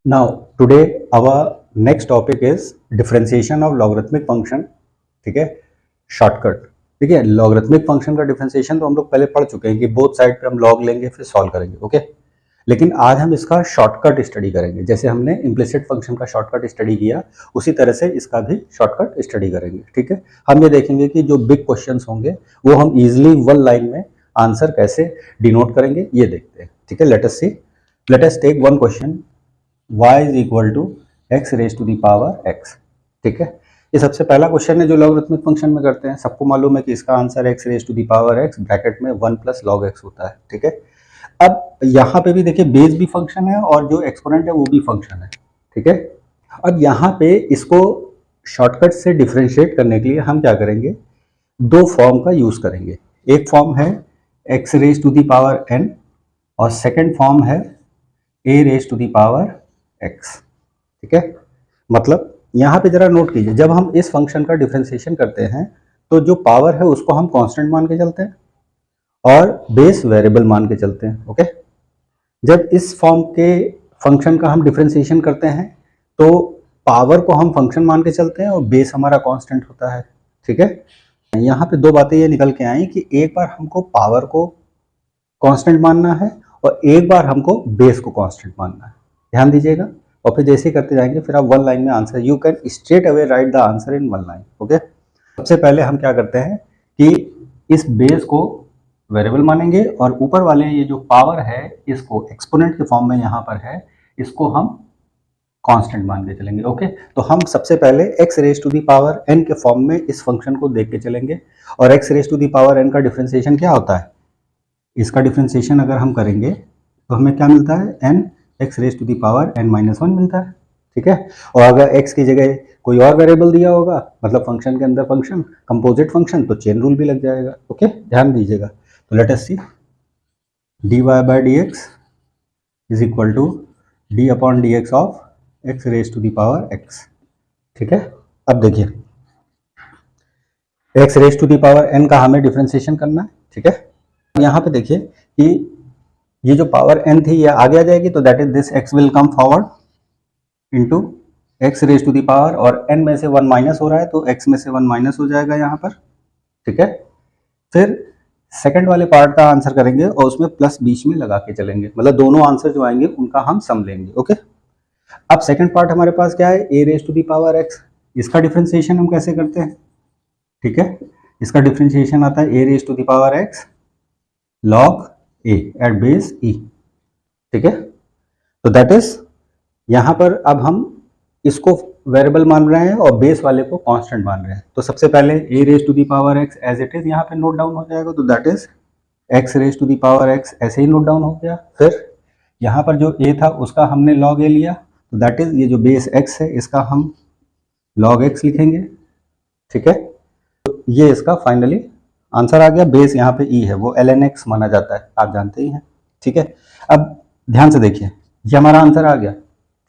Now, today our next topic is differentiation of logarithmic function. ठीक है, shortcut. देखिए, logarithmic function का differentiation तो हम लोग पहले पढ़ चुके हैं कि बोथ साइड पे हम लॉग लेंगे फिर सॉल्व करेंगे. ओके, लेकिन आज हम इसका शॉर्टकट स्टडी करेंगे. जैसे हमने इम्प्लिसिट फंक्शन का शॉर्टकट स्टडी किया उसी तरह से इसका भी शॉर्टकट स्टडी करेंगे. ठीक है, हम ये देखेंगे कि जो बिग क्वेश्चंस होंगे वो हम इजीली वन लाइन में आंसर कैसे डिनोट करेंगे ये देखते हैं. ठीक है, let us take one question. y is equal to x raise to the power x. ठीक है, ये सबसे पहला क्वेश्चन है जो लॉगरिथमिक फंक्शन में करते हैं. सबको मालूम है कि इसका answer x raise to the power x bracket में 1 प्लस लॉग x होता है. ठीक है, अब यहाँ पे भी देखिए बेस भी फंक्शन है और जो एक्सपोनेंट है वो भी फंक्शन है. ठीक है, अब यहाँ पे इसको शॉर्टकट से डिफ्रेंशिएट करने के लिए हम क्या करेंगे, दो फॉर्म का यूज करेंगे. एक फॉर्म है x raise to the power n और सेकेंड फॉर्म है a raise to the power x. ठीक है, मतलब यहाँ पे जरा नोट कीजिए, जब हम इस फंक्शन का डिफरेंशिएशन करते हैं तो जो पावर है उसको हम कांस्टेंट मान के चलते हैं और बेस वेरिएबल मान के चलते हैं. ओके, जब इस फॉर्म के फंक्शन का हम डिफरेंशिएशन करते हैं तो पावर को हम फंक्शन मान के चलते हैं और बेस हमारा कांस्टेंट होता है. ठीक है, यहाँ पे दो बातें ये निकल के आई कि एक बार हमको पावर को कांस्टेंट मानना है और एक बार हमको बेस को कांस्टेंट मानना है. ध्यान दीजिएगा, और फिर जैसे ही करते जाएंगे फिर आप वन लाइन में answer, you can straight away right the answer in one line. Okay, सबसे पहले हम क्या करते हैं कि इस बेस को वेरिएबल मानेंगे और ऊपर वाले ये जो पावर है इसको एक्सपोनेंट के फॉर्म में यहाँ पर है, इसको हम कांस्टेंट मान के चलेंगे. ओके, तो हम सबसे पहले x raise to the power n के फॉर्म में इस फंक्शन को देख के चलेंगे. और x raise to the power n का डिफरेंशिएशन क्या होता है, इसका डिफरेंशिएशन अगर हम करेंगे तो हमें क्या मिलता है, n x raise to the power n माइनस 1 मिलता है. ठीक है, और अगर x की जगह कोई और वेरिएबल दिया होगा, मतलब फंक्शन के अंदर फंक्शन कंपोजिट फंक्शन, तो चेन रूल भी लग जाएगा. ओके, ध्यान दीजिएगा. तो let us see dy by dx is equal to d upon dx of x raise to the power x. ठीक है, अब देखिए x raise to the power n का हमें डिफरेंशिएशन करना है. ठीक है, यहाँ पे देखिए कि ये जो पावर n थी ये आगे आ जाएगी, तो that is this x will come forward into x raise to the power, और n में से 1 माइनस हो रहा है तो x में से 1 माइनस हो जाएगा यहाँ पर. ठीक है, फिर सेकंड वाले पार्ट का आंसर करेंगे और उसमें प्लस बीच में लगा के चलेंगे, मतलब दोनों आंसर जो आएंगे उनका हम सम लेंगे. ओके, अब सेकंड पार्ट हमारे पास क्या है, a raise to the power x. इसका डिफरेंशिएशन हम कैसे करते हैं, ठीक है, इसका डिफरेंशिएशन आता है a raise to the power x log a at base e. ठीक है, तो दैट इज यहाँ पर अब हम इसको वेरिएबल मान रहे हैं और बेस वाले को कांस्टेंट मान रहे हैं. तो सबसे पहले a raise to the power x as it is यहाँ पे नोट डाउन हो जाएगा, तो that is x raise to the power x ऐसे ही नोट डाउन हो गया. फिर यहाँ पर जो a था उसका हमने log a लिया, तो दैट इज ये जो बेस x है इसका हम log x लिखेंगे. ठीक है, तो ये इसका फाइनली आंसर आ गया. बेस यहाँ पे e है, वो ln x माना जाता है, आप जानते ही हैं. ठीक है, अब ध्यान से देखिए, ये हमारा आंसर आ गया.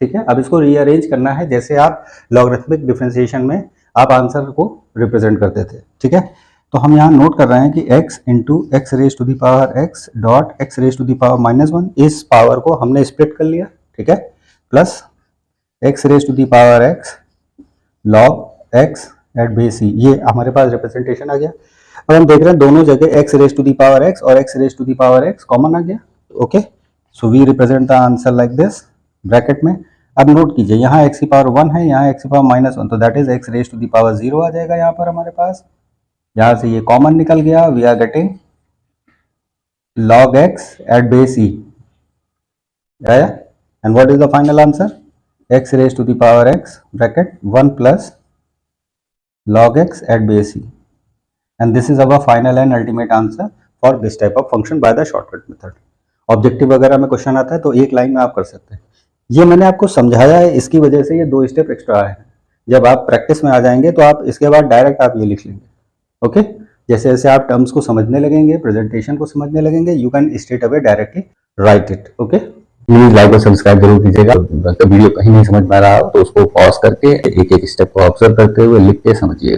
ठीक है, अब इसको रीअरेंज करना है जैसे आप लॉगरिथमिक डिफरेंशिएशन में आप आंसर को रिप्रेजेंट करते थे. ठीक है, तो हम यहाँ नोट कर रहे हैं कि x into x raise to the power x dot x raise to the power minus 1, इस पावर को हमने स्प्लिट कर लिया. ठीक है, plus x raise to the power x log x at base e, ये हमारे पास रिप्रेजेंटेशन आ गया. अब हम देख रहे हैं दोनों जगह x raise to the power x और x raise to the power x common आ गया. Okay, so we represent the answer like this bracket में. अब नोट कीजिए, यहाँ x की पावर 1 है, यहाँ x की पावर माइनस 1, तो that is x raise to the power 0 आ जाएगा यहाँ पर हमारे पास. यहाँ से ये कॉमन निकल गया, we are getting log x at base e. And what is the final answer, x raise to the power x bracket 1 plus log x at base e, and this is our final and ultimate answer for this type of function by the shortcut method. Objective वगैरह में question आता है तो एक line में आप कर सकते हैं. ये मैंने आपको समझाया है, इसकी वजह से ये 2 स्टेप एक्स्ट्रा है. जब आप प्रैक्टिस में आ जाएंगे तो आप इसके बाद डायरेक्ट आप ये लिख लेंगे. ओके, जैसे जैसे आप टर्म्स को समझने लगेंगे, प्रेजेंटेशन को समझने लगेंगे, you can straight away directly right it. Okay, please like और सब्सक्राइब जरूर कीजिएगा. तो वीडियो कहीं नहीं समझ में आ रहा हो तो उसको पॉज करके एक एक स्टेप को ऑब्जर्व करते हुए लिख के समझिए.